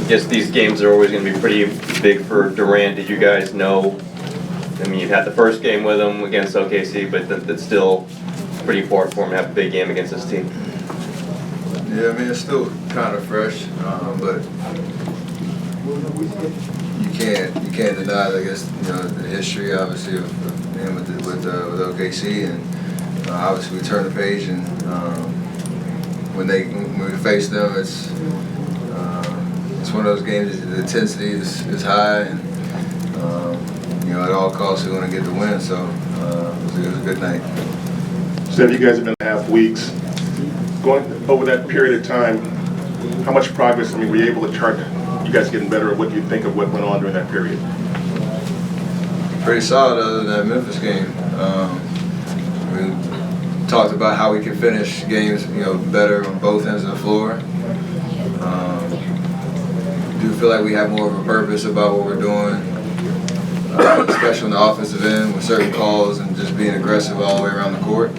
guess these games are always going to be pretty big for Durant. Did you guys know? I mean, you've had the first game with him against OKC, but that's still pretty important for him to have a big game against this team. Yeah, I mean, it's still kind of fresh, but you can't deny, I guess, the history, obviously, of him with OKC, and obviously we turn the page, and when we face them, it's one of those games. The intensity is high, and at all costs we want to get the win. So it was a good night. Steph, you guys have been half weeks. Going over that period of time, how much progress? I mean, were you able to chart you guys getting better, or what do you think of what went on during that period? Pretty solid, other than that Memphis game. We talked about how we can finish games, better on both ends of the floor. Do feel like we have more of a purpose about what we're doing, especially on the offensive end with certain calls and just being aggressive all the way around the court.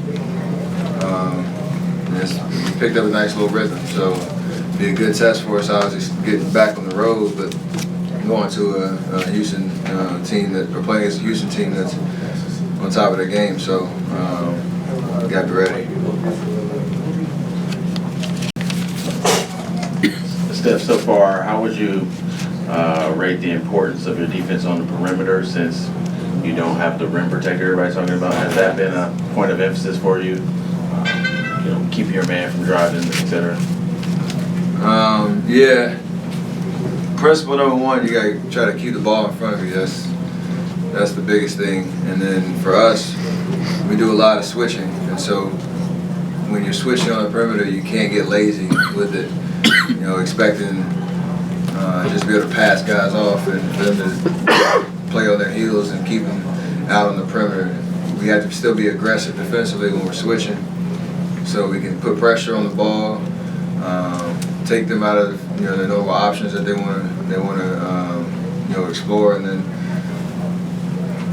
We picked up a nice little rhythm, so it'd be a good test for us, obviously, getting back on the road, but going to a Houston team or playing against a Houston team that's on top of their game. So got to be ready. Steph, so far, how would you rate the importance of your defense on the perimeter since you don't have the rim protector everybody's talking about? Has that been a point of emphasis for you? Keeping your man from driving, etc. Yeah. Principle number one, you gotta try to keep the ball in front of you. That's the biggest thing. And then for us, we do a lot of switching, and so when you're switching on the perimeter, you can't get lazy with it. Expecting just be able to pass guys off and for them to play on their heels and keep them out on the perimeter. We have to still be aggressive defensively when we're switching, so we can put pressure on the ball, take them out of the normal options that they want to explore, and then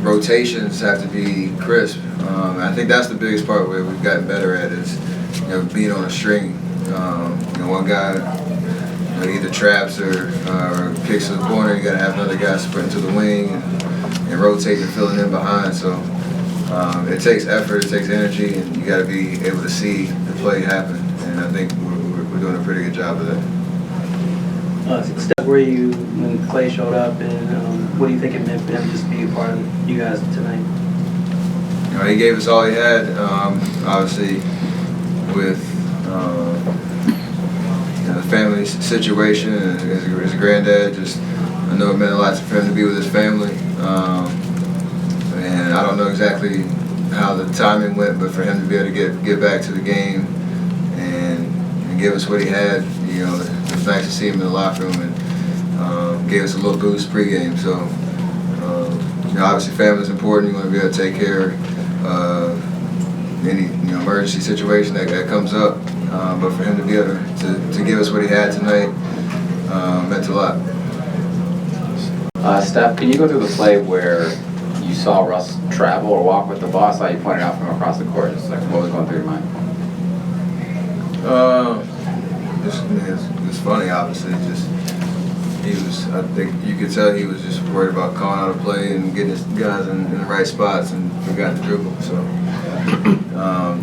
rotations have to be crisp. I think that's the biggest part where we've gotten better at is being on a string. One guy either traps or kicks to the corner. You got to have another guy sprint to the wing and rotate and filling in behind. So it takes effort, it takes energy, and you got to be able to see the play happen. And I think we're doing a pretty good job of that. Steph, were you when Klay showed up, and what do you think it meant for him just to be a part of you guys tonight? He gave us all he had. Obviously, with the family situation and his granddad, I know it meant a lot for him to be with his family. And I don't know exactly how the timing went, but for him to be able to get back to the game and give us what he had, it was nice to see him in the locker room, and gave us a little boost pregame. So, obviously family's important. You want to be able to take care of any emergency situation that comes up. But for him to be able to give us what he had tonight meant a lot. Steph, can you go through the play where you saw Russ travel or walk with the ball? I saw you pointed out from across the court. Just like, what was going through your mind? It's funny, obviously. I think you could tell he was just worried about calling out a play and getting his guys in the right spots and forgot to dribble. So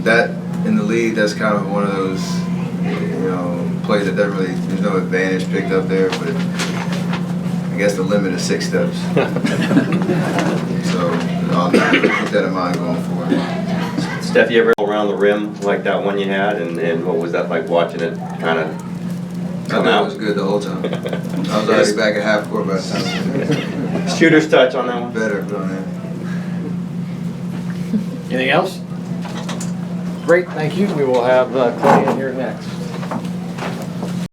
that in the league, that's kind of one of those plays that doesn't really, there's no advantage picked up there, but I guess the limit is 6 steps. So I'll keep that in mind going forward. Steph, you ever go around the rim like that one you had, and what was that like watching it kind of come out? It was good the whole time. I was already back at half court by the time. Shooter's touch on that one? Better on that. Anything else? Great, thank you. We will have Klay in here next.